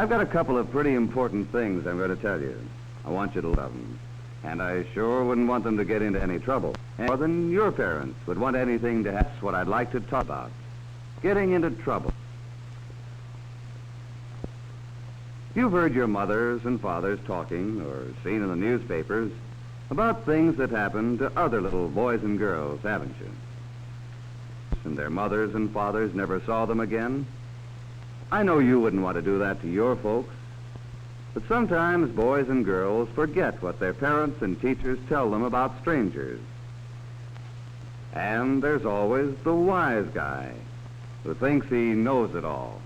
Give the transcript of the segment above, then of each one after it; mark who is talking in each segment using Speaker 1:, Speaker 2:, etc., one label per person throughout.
Speaker 1: I've got a couple of pretty important things I'm going to tell you. I want you to love them. And I sure wouldn't want them to get into any trouble. More than your parents would want anything to have what I'd like to talk about. Getting into trouble. You've heard your mothers and fathers talking, or seen in the newspapers, about things that happen to other little boys and girls, haven't you? And their mothers and fathers never saw them again. I know you wouldn't want to do that to your folks. But sometimes boys and girls forget what their parents and teachers tell them about strangers. And there's always the wise guy who thinks he knows it all.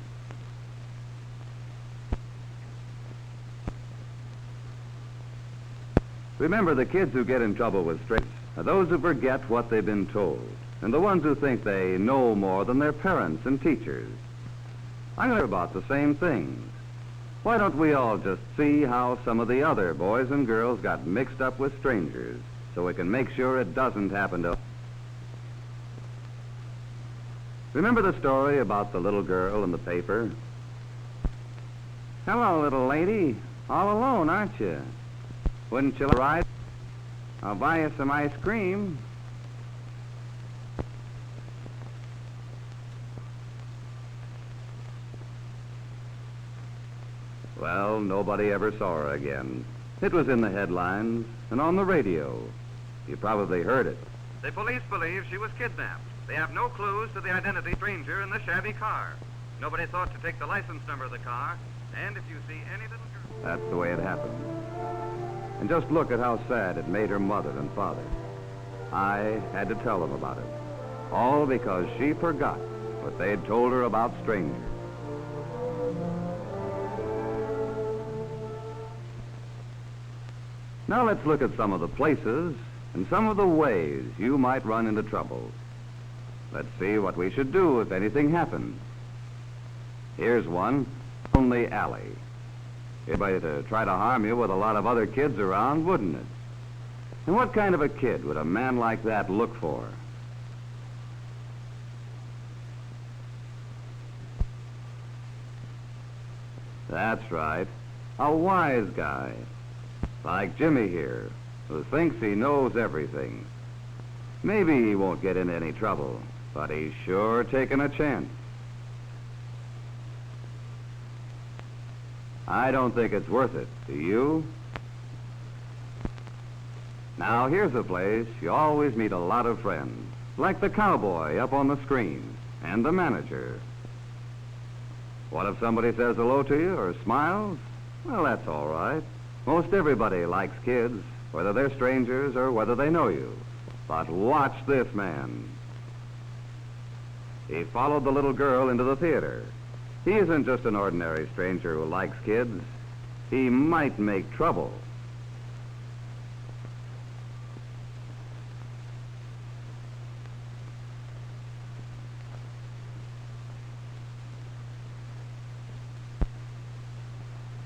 Speaker 1: Remember, the kids who get in trouble with strangers are those who forget what they've been told, and the ones who think they know more than their parents and teachers. I'm going to about the same things. Why don't we all just see how some of the other boys and girls got mixed up with strangers so we can make sure it doesn't happen to us? Remember the story about the little girl in the paper? Hello, little lady. All alone, aren't you? Wouldn't you like a ride? I'll buy you some ice cream. Well, nobody ever saw her again. It was in the headlines and on the radio. You probably heard it.
Speaker 2: The police believe she was kidnapped. They have no clues to the identity of the stranger in the shabby car. Nobody thought to take the license number of the car. And if you see any little girl...
Speaker 1: That's the way it happened. And just look at how sad it made her mother and father. I had to tell them about it. All because she forgot what they'd told her about strangers. Now let's look at some of the places and some of the ways you might run into trouble. Let's see what we should do if anything happened. Here's one, lonely alley. Anybody to try to harm you with a lot of other kids around, wouldn't it? And what kind of a kid would a man like that look for? That's right, a wise guy. Like Jimmy here, who thinks he knows everything. Maybe he won't get into any trouble, but he's sure taking a chance. I don't think it's worth it, do you? Now, here's a place you always meet a lot of friends, like the cowboy up on the screen, and the manager. What if somebody says hello to you or smiles? Well, that's all right. Most everybody likes kids, whether they're strangers or whether they know you. But watch this man. He followed the little girl into the theater. He isn't just an ordinary stranger who likes kids. He might make trouble.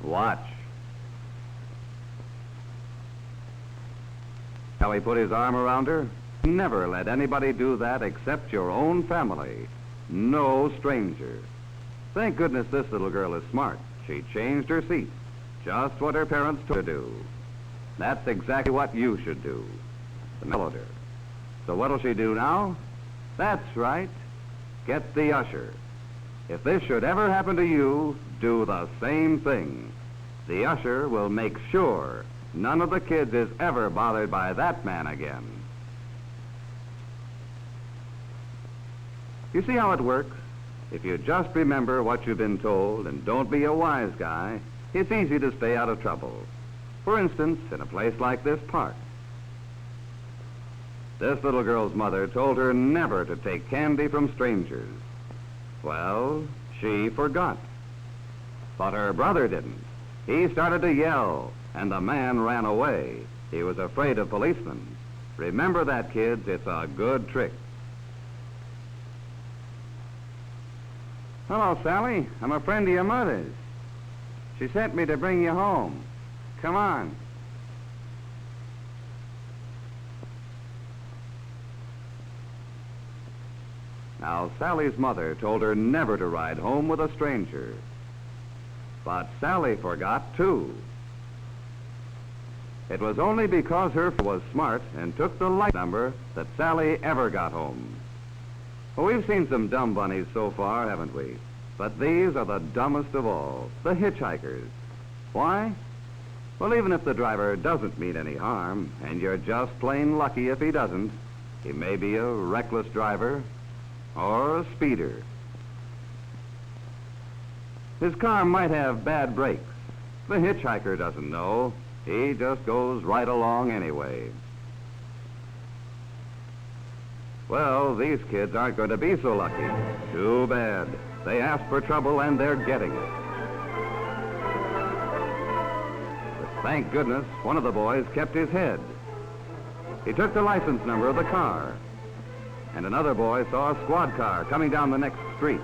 Speaker 1: Watch. Shall he put his arm around her? Never let anybody do that except your own family. No stranger. Thank goodness this little girl is smart. She changed her seat. Just what her parents told her to do. That's exactly what you should do. Followed her. So what'll she do now? That's right. Get the usher. If this should ever happen to you, do the same thing. The usher will make sure none of the kids is ever bothered by that man again. You see how it works? If you just remember what you've been told and don't be a wise guy, it's easy to stay out of trouble. For instance, in a place like this park. This little girl's mother told her never to take candy from strangers. Well, she forgot. But her brother didn't. He started to yell, and the man ran away. He was afraid of policemen. Remember that, kids. It's a good trick. Hello, Sally. I'm a friend of your mother's. She sent me to bring you home. Come on. Now, Sally's mother told her never to ride home with a stranger. But Sally forgot, too. It was only because her was smart and took the light number that Sally ever got home. Well, we've seen some dumb bunnies so far, haven't we? But these are the dumbest of all, the hitchhikers. Why? Well, even if the driver doesn't mean any harm, and you're just plain lucky if he doesn't, he may be a reckless driver or a speeder. His car might have bad brakes. The hitchhiker doesn't know. He just goes right along anyway. Well, these kids aren't going to be so lucky. Too bad. They asked for trouble and they're getting it. But thank goodness one of the boys kept his head. He took the license number of the car. And another boy saw a squad car coming down the next street.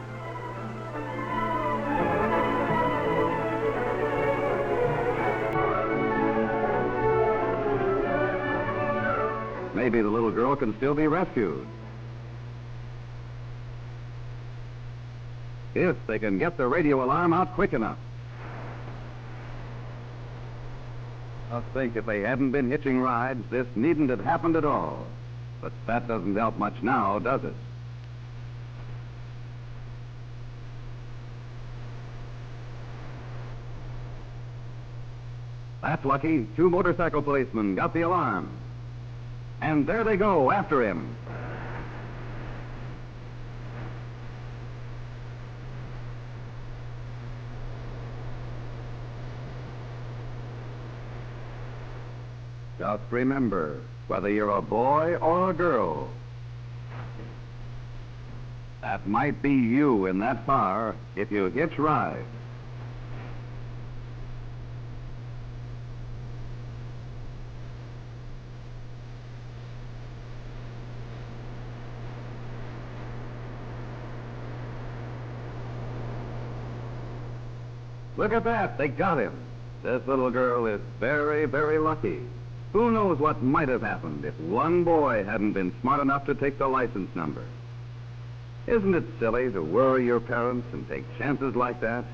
Speaker 1: Maybe the little girl can still be rescued. If they can get the radio alarm out quick enough. I think if they hadn't been hitching rides, this needn't have happened at all. But that doesn't help much now, does it? That's lucky. 2 motorcycle policemen got the alarm. And there they go, after him. Just remember, whether you're a boy or a girl, that might be you in that car if you hitch rides. Look at that, they got him. This little girl is very, very lucky. Who knows what might have happened if one boy hadn't been smart enough to take the license number? Isn't it silly to worry your parents and take chances like that?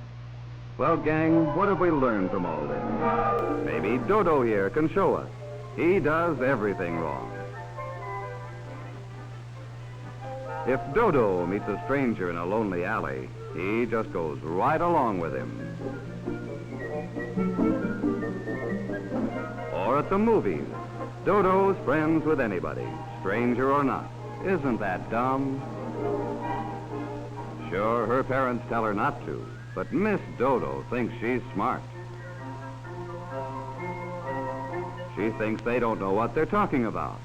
Speaker 1: Well, gang, what have we learned from all this? Maybe Dodo here can show us. He does everything wrong. If Dodo meets a stranger in a lonely alley, he just goes right along with him. Or at the movies, Dodo's friends with anybody, stranger or not. Isn't that dumb? Sure, her parents tell her not to, but Miss Dodo thinks she's smart. She thinks they don't know what they're talking about.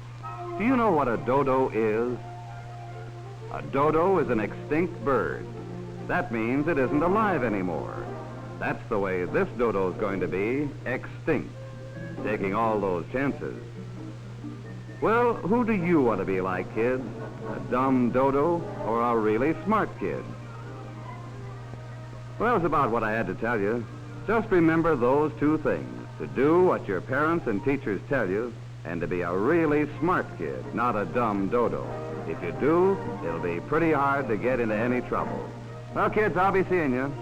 Speaker 1: Do you know what a dodo is? A dodo is an extinct bird. That means it isn't alive anymore. That's the way this dodo's going to be, extinct, taking all those chances. Well, who do you want to be like, kids? A dumb dodo or a really smart kid? Well, that's about what I had to tell you. Just remember those 2 things: to do what your parents and teachers tell you, and to be a really smart kid, not a dumb dodo. If you do, it'll be pretty hard to get into any trouble. Well, kids, I'll be seeing you.